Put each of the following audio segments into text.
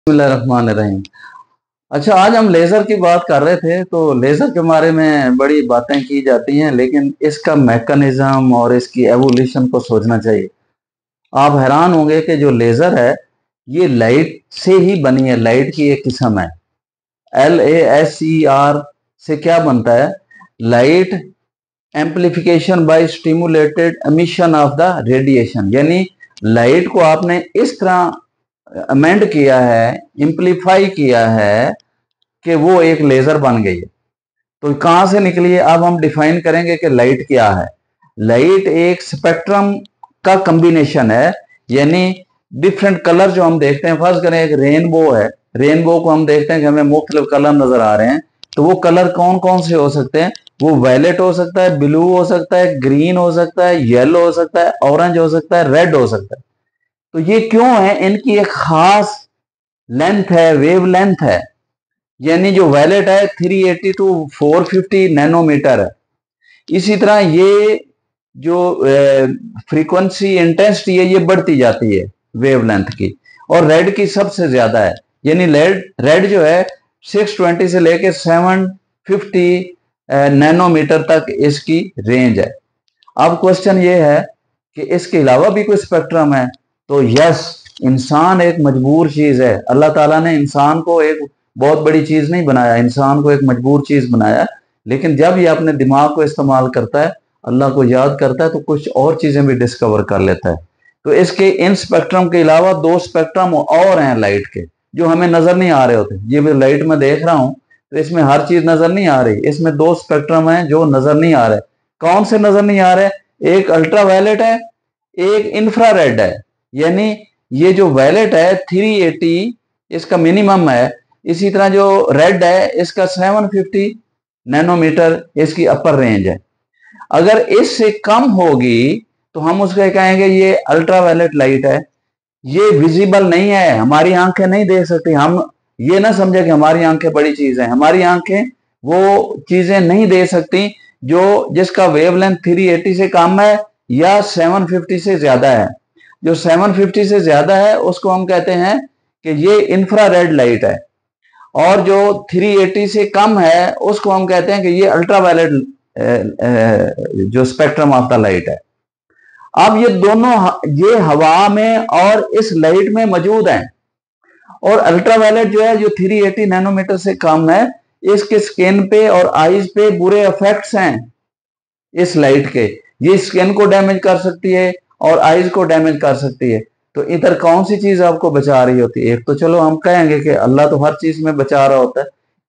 बिस्मिल्लाहिर्रहमानिर्रहीम। अच्छा, आज हम लेज़र की बात कर रहे थे तो लेज़र के बारे में बड़ी बातें की जाती हैं, लेकिन इसका मैकेनिज्म और इसकी एवोल्यूशन को सोचना चाहिए। आप हैरान होंगे कि जो लेज़र है ये लाइट से ही बनी है, लाइट की एक किस्म है। LASER से क्या बनता है? Light amplification by stimulated emission of the radiation, यानी लाइट को आपने इस तरह अमेंड किया है, इम्प्लीफाई किया है कि वो एक लेजर बन गई है। तो कहां से निकली है? अब हम डिफाइन करेंगे कि लाइट क्या है। लाइट एक स्पेक्ट्रम का कॉम्बिनेशन है, यानी डिफरेंट कलर जो हम देखते हैं। फर्ज करें एक रेनबो है, रेनबो को हम देखते हैं कि हमें मुख्तलिफ कलर नजर आ रहे हैं। तो वो कलर कौन कौन से हो सकते हैं? वो वायलेट हो सकता है, ब्लू हो सकता है, ग्रीन हो सकता है, येलो हो सकता है, ऑरेंज हो सकता है, रेड हो सकता है। तो ये क्यों है? इनकी एक खास लेंथ है, वेव लेंथ है। यानी जो वायलेट है 380 टू 450 नैनोमीटर है। इसी तरह ये जो फ्रीक्वेंसी इंटेंसिटी है ये बढ़ती जाती है वेवलेंथ की, और रेड की सबसे ज्यादा है। यानी रेड जो है 620 से लेके 750 नैनोमीटर तक इसकी रेंज है। अब क्वेश्चन ये है कि इसके अलावा भी कोई स्पेक्ट्रम है? तो यस, इंसान एक मजबूर चीज है। अल्लाह ताला ने इंसान को एक बहुत बड़ी चीज नहीं बनाया, इंसान को एक मजबूर चीज बनाया। लेकिन जब ये अपने दिमाग को इस्तेमाल करता है, अल्लाह को याद करता है, तो कुछ और चीजें भी डिस्कवर कर लेता है। तो इसके इन स्पेक्ट्रम के अलावा दो स्पेक्ट्रम और हैं लाइट के, जो हमें नजर नहीं आ रहे होते। ये भी लाइट में देख रहा हूं तो इसमें हर चीज नजर नहीं आ रही। इसमें दो स्पेक्ट्रम है जो नजर नहीं आ रहे। कौन से नजर नहीं आ रहे? एक अल्ट्रा वायलेट है, एक इंफ्रारेड है। यानी ये जो वायलेट है 380 इसका मिनिमम है। इसी तरह जो रेड है इसका 750 नैनोमीटर इसकी अपर रेंज है। अगर इससे कम होगी तो हम उसको कहेंगे ये अल्ट्रा वायलेट लाइट है। ये विजिबल नहीं है, हमारी आंखें नहीं देख सकती। हम ये ना समझे कि हमारी आंखें बड़ी चीज है। हमारी आंखें वो चीजें नहीं दे सकती जो जिसका वेवलेंथ 380 से कम है या 750 से ज्यादा है। जो 750 से ज्यादा है उसको हम कहते हैं कि ये इंफ्रारेड लाइट है, और जो 380 से कम है उसको हम कहते हैं कि ये अल्ट्रावायलेट जो स्पेक्ट्रम ऑफ द लाइट है। अब ये दोनों ये हवा में और इस लाइट में मौजूद हैं। और अल्ट्रावायलेट जो है जो 380 नैनोमीटर से कम है, इसके स्किन पे और आईज पे बुरे इफेक्ट्स हैं इस लाइट के। ये स्किन को डैमेज कर सकती है और आईज को डैमेज कर सकती है। तो इधर कौन सी चीज आपको बचा रही होती है? एक तो चलो हम कहेंगे कि अल्लाह तो हर चीज में बचा रहा होता है,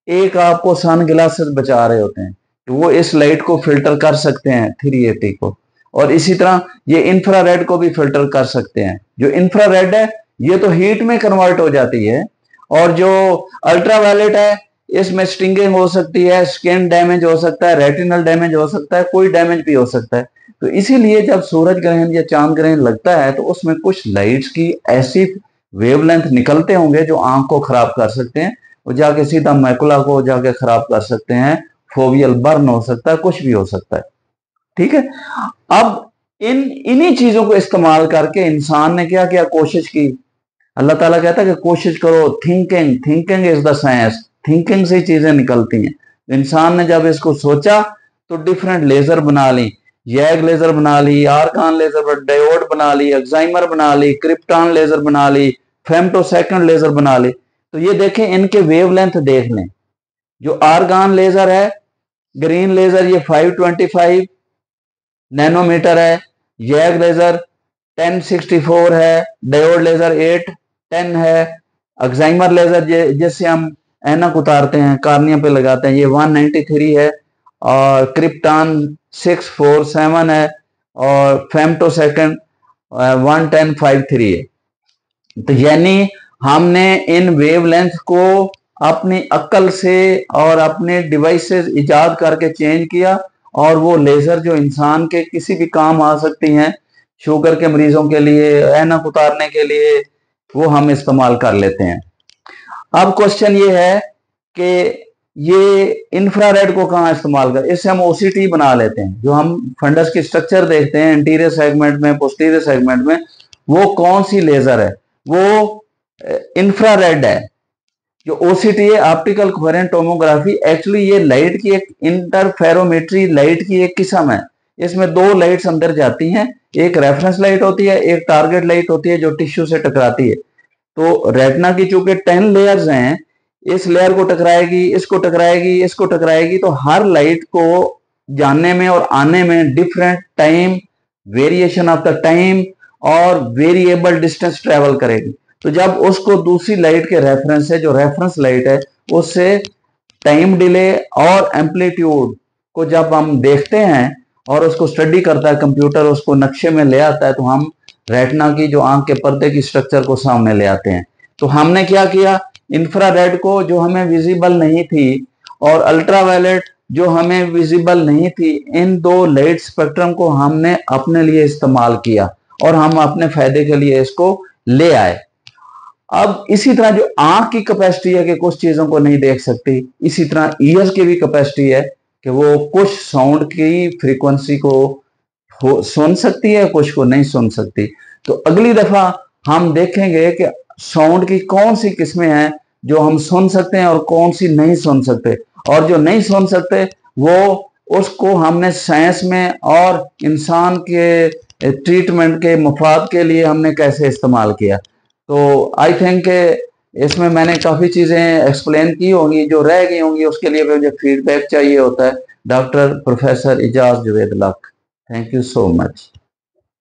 एक आपको सन ग्लासेस बचा रहे होते हैं, तो वो इस लाइट को फिल्टर कर सकते हैं 380 को। और इसी तरह ये इंफ्रारेड को भी फिल्टर कर सकते हैं। जो इंफ्रारेड है ये तो हीट में कन्वर्ट हो जाती है, और जो अल्ट्रावायलेट है इसमें स्टिंगिंग हो सकती है, स्किन डैमेज हो सकता है, रेटिनल डैमेज हो सकता है, कोई डैमेज भी हो सकता है। तो इसीलिए जब सूरज ग्रहण या चांद ग्रहण लगता है तो उसमें कुछ लाइट्स की ऐसी वेवलेंथ निकलते होंगे जो आंख को खराब कर सकते हैं, वो जाके सीधा मैकुला को जाके खराब कर सकते हैं, फोवियल बर्न हो सकता है, कुछ भी हो सकता है। ठीक है। अब इन्हीं चीजों को इस्तेमाल करके इंसान ने क्या क्या कोशिश की। अल्लाह ताला कहता है कि कोशिश करो, thinking thinking is the science. Thinking से चीजें निकलती हैं। इंसान ने जब इसको सोचा तो डिफरेंट लेजर बना ली, यैग लेजर बना ली, आर्कान लेजर, डायोड बना ली, एक्साइमर बना ली, क्रिप्टॉन लेजर बना ली, फेम्टोसेकंड लेजर बना ली। तो ये देखें, इनके वेवलेंथ देख लें। जो आर्गान लेजर है, ग्रीन लेजर, ये 525 नैनोमीटर है। यैग लेजर 1064 है। डायोड लेजर 810 है। एक्साइमर लेजर जिससे हम ऐनक उतारते हैं, कार्निया पे लगाते हैं, ये 193 है। और क्रिप्टॉन 647 है। और फेम्टो सेकंड 11053 है। तो यानी हमने इन वेवलेंथ को अपनी अक्ल से और अपने डिवाइसेस इजाद करके चेंज किया, और वो लेजर जो इंसान के किसी भी काम आ सकती हैं, शुगर के मरीजों के लिए, ऐनक उतारने के लिए, वो हम इस्तेमाल कर लेते हैं। अब क्वेश्चन ये है कि ये इंफ्रारेड को कहाँ इस्तेमाल कर? इससे हम ओसीटी बना लेते हैं। जो हम फंडस की स्ट्रक्चर देखते हैं एंटीरियर सेगमेंट में, पोस्टीरियर सेगमेंट में, वो कौन सी लेजर है? वो इंफ्रारेड है, जो ओसीटी है ऑप्टिकल कोहेरेंट टोमोग्राफी, एक्चुअली ये लाइट की एक इंटरफेरोमेट्री लाइट की एक किस्म है। इसमें दो लाइट्स अंदर जाती हैं, एक रेफरेंस लाइट होती है, एक टारगेट लाइट होती है जो टिश्यू से टकराती है। तो रेटिना की चूंकि 10 लेयर्स हैं, इस लेयर को टकराएगी, इसको टकराएगी, इसको टकराएगी, तो हर लाइट को जाने में और आने में different time, variation of the time और वेरिएबल डिस्टेंस ट्रेवल करेगी। तो जब उसको दूसरी लाइट के रेफरेंस से, जो रेफरेंस लाइट है, उससे टाइम डिले और एम्पलीट्यूड को जब हम देखते हैं और उसको स्टडी करता है कंप्यूटर, उसको नक्शे में ले आता है, तो हम रेटिना की जो आंख के पर्दे की स्ट्रक्चर को सामने ले आते हैं। तो हमने क्या किया, इंफ्रारेड को जो हमें विजिबल नहीं थी और अल्ट्रावायलेट जो हमें विजिबल नहीं थी, इन दो लाइट स्पेक्ट्रम को हमने अपने लिए इस्तेमाल किया और हम अपने फायदे के लिए इसको ले आए। अब इसी तरह जो आंख की कैपेसिटी है कि कुछ चीजों को नहीं देख सकती, इसी तरह ईयर्स की भी कैपेसिटी है कि वो कुछ साउंड की फ्रीक्वेंसी को सुन सकती है, कुछ को नहीं सुन सकती। तो अगली दफा हम देखेंगे कि साउंड की कौन सी किस्में हैं जो हम सुन सकते हैं और कौन सी नहीं सुन सकते, और जो नहीं सुन सकते वो उसको हमने साइंस में और इंसान के ट्रीटमेंट के मफाद के लिए हमने कैसे इस्तेमाल किया। तो आई थिंक इसमें मैंने काफ़ी चीज़ें एक्सप्लेन की होंगी, जो रह गई होंगी उसके लिए मुझे फीडबैक चाहिए होता है। Doctor professor Ijaz Juved luck, thank you so much.